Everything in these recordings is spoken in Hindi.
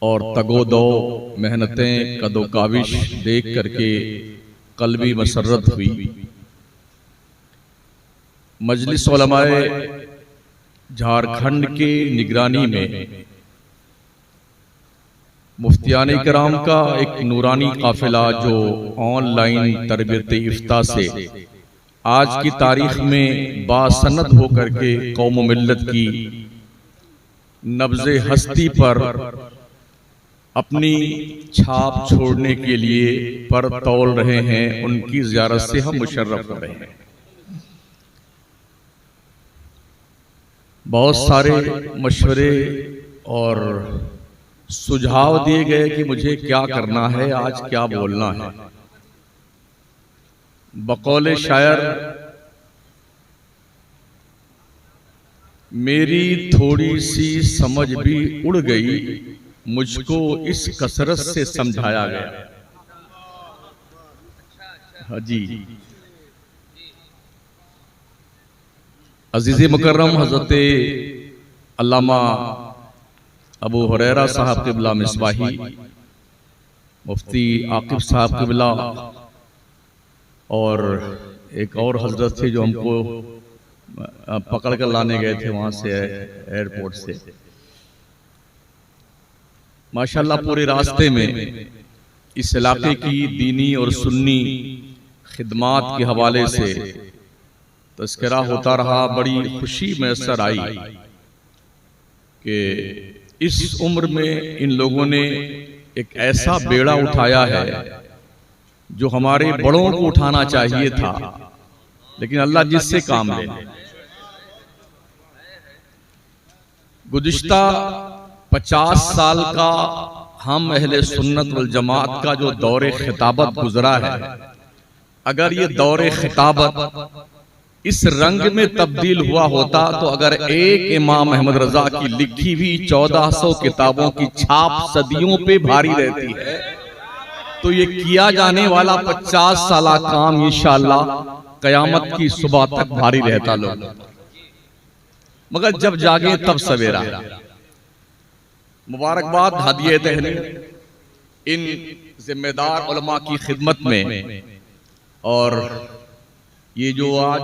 और तगोदो मेहनतें कदो काविश देख करके कल्बी मसरत हुई। मजलिस उलमाए झारखंड के निगरानी में मुफ्तियान इकराम का एक नूरानी काफिला जो ऑनलाइन तरबियत इफ्ता से आज की तारीख में बासनद होकर के कौम मिल्लत की नब्ज़े हस्ती पर अपनी छाप छोड़ने के लिए पर तौल रहे हैं, उनकी ज़ियारत से हम मुशर्रफ हो रहे हैं। बहुत सारे मशवरे और सुझाव दिए गए कि मुझे क्या करना है, आज क्या बोलना है। बकौले शायर मेरी थोड़ी सी समझ भी उड़ गई, मुझको इस कसरत से समझाया गया। हाँ जी, अजीज़ मुकर्रम हज़रत अल्लामा अबू हुरैरा साहब क़िबला मिसबाही, मुफ्ती आकिब साहब क़िबला और एक और हजरत थे जो हमको पकड़ कर लाने गए थे वहाँ से एयरपोर्ट से। माशाल्लाह पूरे रास्ते में इस इलाके की दीनी और सुन्नी खिदमात के हवाले से तज़किरा होता रहा। बड़ी खुशी मैसर आई कि इस उम्र में इन लोगों ने एक ऐसा बेड़ा उठाया है जो हमारे बड़ों को उठाना चाहिए था, लेकिन अल्लाह जिससे काम ले। गुज़िश्ता 50 साल का हम अहले सुन्नत वल जमात का जो दौरे खिताबत गुजरा है, अगर ये दौरे खिताबत इस रंग में तब्दील हुआ होता तो अगर एक इमाम अहमद रजा की लिखी हुई 1400 किताबों की छाप सदियों पे भारी रहती है, तो ये किया जाने वाला 50 साला काम इंशाअल्लाह कयामत की सुबह तक भारी रहता लोग। मगर जब जागे तब सवेरा। मुबारकबाद हदिये तहनीर इन जिम्मेदार उलमा की खिदमत में। और ये जो आज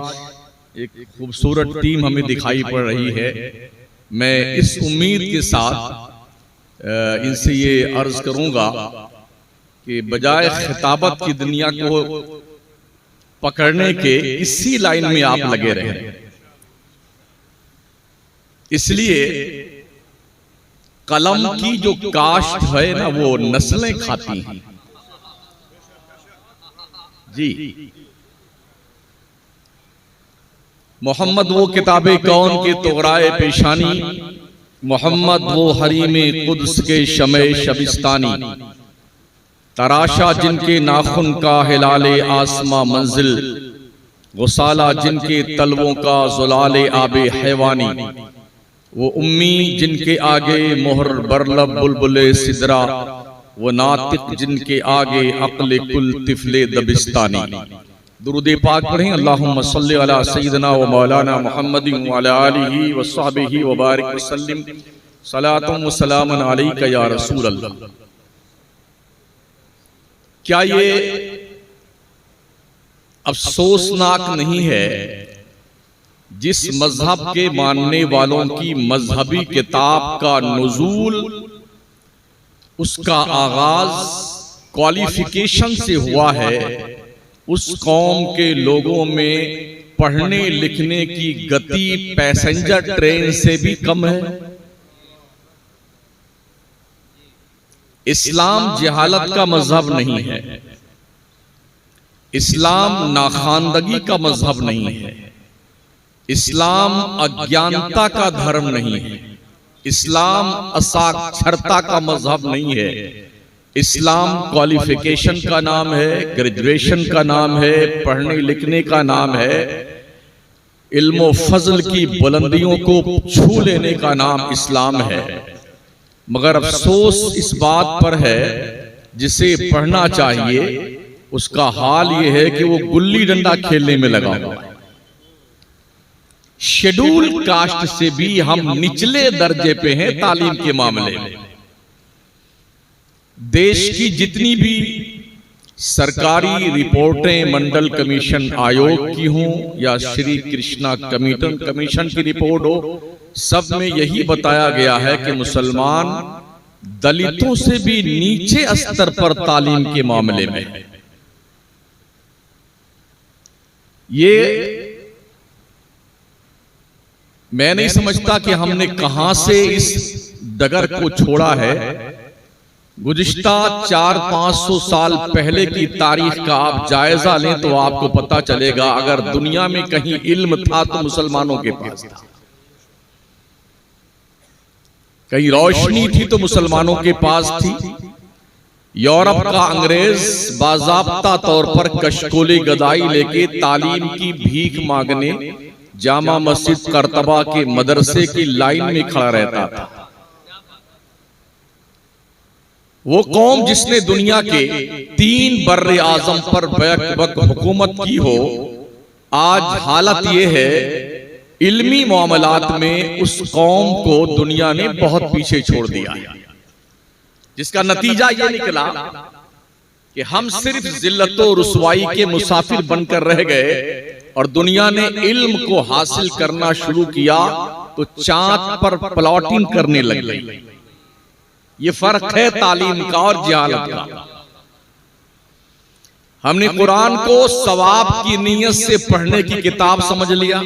एक खूबसूरत टीम हमें दिखाई पड़ रही है, मैं इस उम्मीद के साथ इनसे ये अर्ज करूंगा कि बजाय खिताबत की दुनिया को पकड़ने के इसी लाइन में आप लगे रहें। इसलिए कलम की जो काश्त है ना, वो नस्लें खाती हैं जी। मोहम्मद वो किताबे कौन के तोगराए पेशानी, मोहम्मद वो हरीमे कुद्स के शमे शबिस्तानी, तराशा जिनके नाखुन का हिलाले आसमां मंजिल, गुसाला जिनके तलवों का जुलाले आबे हैवानी, वो उम्मी जिनके आगे मोहर बरलब बुलबुले सिदरा, वो नातिक जिनके आगे अक्ल कुल तिफले दबिस्तानी। दुरूद पाक पढ़ें। अल्लाहुम्मा सल्ली अला सय्यिदना व मौलाना मुहम्मदिन व अला आलिहि व सहबिहि व बारिक वसल्लिम सलातुन व सलामुन अलैका या रसूल अल्लाह। क्या ये अफसोसनाक नहीं है जिस मजहब के मानने वालों की मजहबी किताब का नुज़ूल, उसका आगाज क्वालिफिकेशन से हुआ है, उस कौम के लोगों में पढ़ने लिखने की गति पैसेंजर ट्रेन से भी कम है। इस्लाम जहालत का मजहब नहीं है, इस्लाम नाखानदगी का मजहब नहीं है, इस्लाम अज्ञानता का धर्म नहीं है, इस्लाम असाक्षरता का मजहब नहीं है। इस्लाम क्वालिफिकेशन का नाम है, ग्रेजुएशन का नाम है, पढ़ने लिखने का नाम है, इल्म फजल की बुलंदियों को छू लेने का नाम इस्लाम है। मगर अफसोस इस बात पर है जिसे पढ़ना चाहिए उसका हाल ये है कि वो गुल्ली डंडा खेलने में लगा हुआ है। शेड्यूल कास्ट से भी हम निचले दर्जे पे हैं तालीम के मामले में। देश की जितनी भी सरकारी रिपोर्टें मंडल कमीशन आयोग की हों या श्री कृष्णा कमीशन की रिपोर्ट हो, सब में यही बताया गया है कि मुसलमान दलितों से भी नीचे स्तर पर तालीम के मामले में है। ये मैं नहीं समझता कि हमने कहां से इस डगर को छोड़ा है। गुज़िश्ता 400-500 साल पहले की तारीख का आप जायजा लें तो आपको पता चलेगा, अगर दुनिया में कहीं इल्म था तो मुसलमानों के पास था, कहीं रोशनी थी तो मुसलमानों के पास थी। यूरोप का अंग्रेज बाज़ाब्ता तौर पर कशकोले गदाई लेके तालीम की भीख मांगने जामा मस्जिद करतबा के मदरसे की लाइन में खड़ा रहता था। वो कौम जिसने दुनिया के 3 बर्रे आजम पर बैक हुकूमत की हो, आज हालत ये है इल्मी मामलात में उस कौम को दुनिया ने बहुत पीछे छोड़ दिया, जिसका नतीजा ये निकला कि हम सिर्फ जिल्लत और रुसवाई के मुसाफिर बनकर रह गए और दुनिया ने इल्म को हासिल करना शुरू किया तो चांद पर प्लॉटिंग करने लग गई। ये फर्क है तालीम का और जहालत का। हमने कुरान को सवाब की नीयत से पढ़ने की किताब समझ लिया,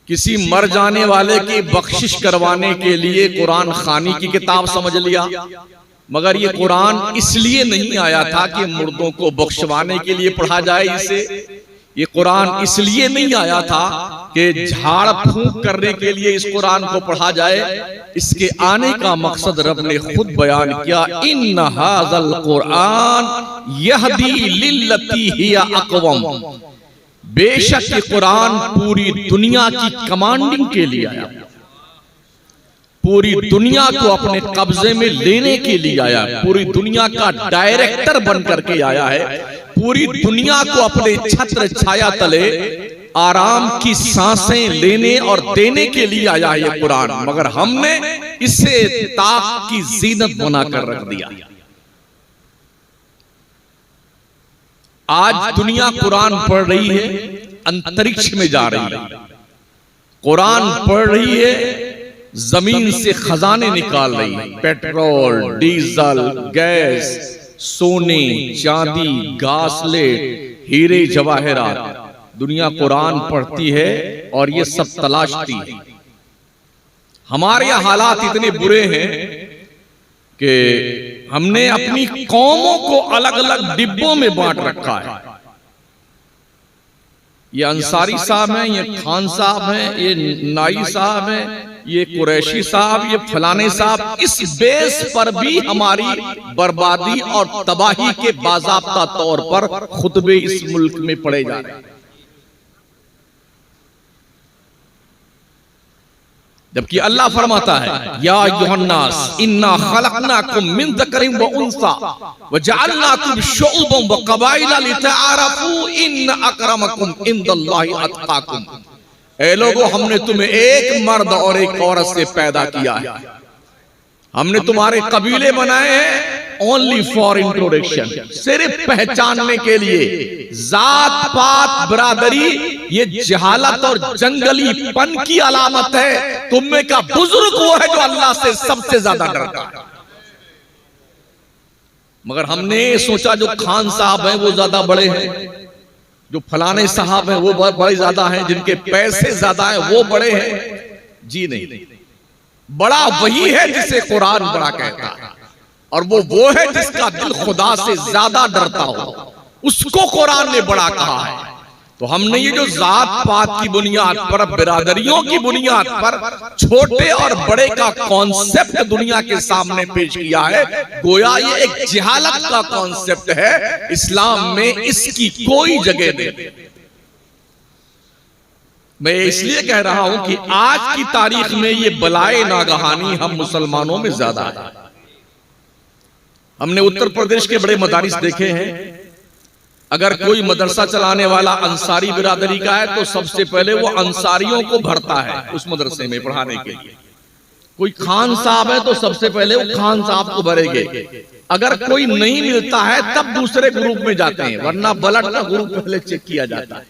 किसी मर जाने वाले की बख्शिश करवाने के लिए कुरान खानी की किताब समझ लिया, मगर ये कुरान इसलिए नहीं आया था कि मुर्दों को बख्शवाने के लिए पढ़ा जाए इसे। ये कुरान इसलिए नहीं आया था कि झाड़ फूंक करने के लिए इस कुरान को पढ़ा जाए। इसके आने का मकसद रब ने खुद बयान किया, इन्न हाज़ल कुरान यहदी लिल्लती हिया अक़वम। बेशक ये कुरान पूरी दुनिया की कमांडिंग के लिए आया, पूरी दुनिया को अपने कब्जे में लेने के लिए आया, पूरी दुनिया का डायरेक्टर बन करके आया है, पूरी दुनिया को अपने छत्र छाया तले आराम की सांसें लेने और देने के लिए आया है ये कुरान। मगर हमने इसे ताक की जीनत बनाकर रख दिया। आज दुनिया कुरान पढ़ रही है, अंतरिक्ष में जा रही है, कुरान पढ़ रही है, जमीन से खजाने निकाल रही है, पेट्रोल, डीजल, गैस, सोने, चांदी, घासलेट, हीरे जवाहरात, दुनिया कुरान पढ़ती है और ये सब तलाशती है। हमारे यहाँ हालात इतने बुरे हैं कि हमने अपनी कौमों को अलग अलग डिब्बों में बांट रखा है। ये अंसारी साहब हैं, ये खान साहब हैं, ये नाई साहब हैं, ये कुरैशी साहब, ये फलाने साहब। इस बेस पर भी हमारी बर्बादी और तबाही के बाज़ाब्ता तौर पर खुतबे इस मुल्क में पढ़े जा रहे हैं। जबकि अल्लाह फरमाता है, या अय्युहन्नास इन्ना खलकनाकुम मिन ज़करिन व उन्सा व जअलनाकुम शुअबन व क़बाइला लितआरफू इन्न अकरमकुम इंदल्लाहि अत्क़ाकुम। ऐ लोगों, हमने तुम्हें एक मर्द और एक औरत से पैदा किया है, हमने तुम्हारे कबीले बनाए हैं ओनली फॉर इंट्रोडक्शन, सिर्फ पहचानने के लिए। जात पात बरादरी ये जहालत और जंगलीपन की अलामत है। तुम में का बुजुर्ग वो है जो अल्लाह से सबसे ज्यादा डरता है। मगर हमने सोचा जो खान साहब हैं वो ज्यादा बड़े हैं, जो फलाने साहब हैं वो बड़े ज्यादा हैं, जिनके पैसे ज्यादा हैं वो बड़े हैं। जी नहीं, बड़ा वही है जिसे कुरान बड़ा कहता है, और वो है जिसका दिल खुदा से ज्यादा डरता हो, उसको कुरान ने बड़ा कहा है। तो हमने ये जो जात पात की बुनियाद पर, बिरादरियों की बुनियाद पर छोटे और बड़े का कॉन्सेप्ट दुनिया के सामने पेश किया है, गोया ये एक जहालत का कॉन्सेप्ट है। इस्लाम में इसकी कोई जगह नहीं। मैं इसलिए कह रहा हूं कि आज की तारीख में ये बलाए नागहानी हम मुसलमानों में ज्यादा है। हमने उत्तर प्रदेश के बड़े मदारिस देखे हैं। अगर कोई मदरसा चलाने वाला अंसारी बिरादरी का है तो सबसे पहले वो अंसारियों को भरता है उस मदरसे में पढ़ाने के लिए। कोई खान साहब है तो सबसे पहले वो खान साहब को भरेंगे, अगर कोई नहीं मिलता है तब दूसरे ग्रुप में जाते हैं, वरना ब्लड का ग्रुप पहले चेक किया जाता है।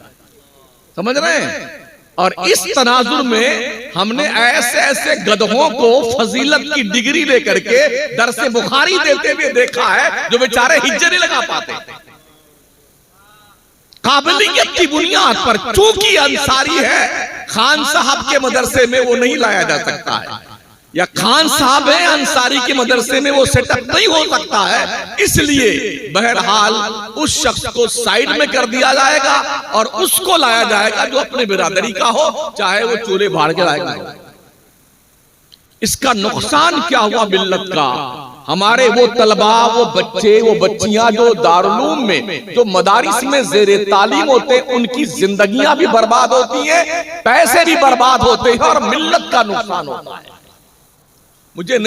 समझ रहे हैं? और इस तनाजुर में हमने ऐसे ऐसे गधों को फजीलत की डिग्री लेकर के दरसे बुखारी देते हुए देखा है जो बेचारे हिज्जे नहीं लगा पाते। काबिलियत की बुनियाद पर चूंकि अंसारी है, खान साहब के मदरसे में वो नहीं लाया जा सकता है, या खान साहब है अंसारी के मदरसे में वो सेटअप नहीं हो सकता है, इसलिए बहरहाल उस शख्स को साइड में कर दिया जाएगा और उसको लाया जाएगा जो अपने बिरादरी का हो, चाहे वो चूल्हे भाड़ के लाएगा। इसका नुकसान क्या हुआ मिल्लत का? हमारे वो तलबा, वो बच्चे, वो बच्चियां जो दारुलूम में, जो मदारिस में ज़ेरे तालीम होते हैं, उनकी जिंदगियां भी बर्बाद होती हैं, पैसे भी बर्बाद होते हैं और मिल्लत का नुकसान होता है। मुझे नहीं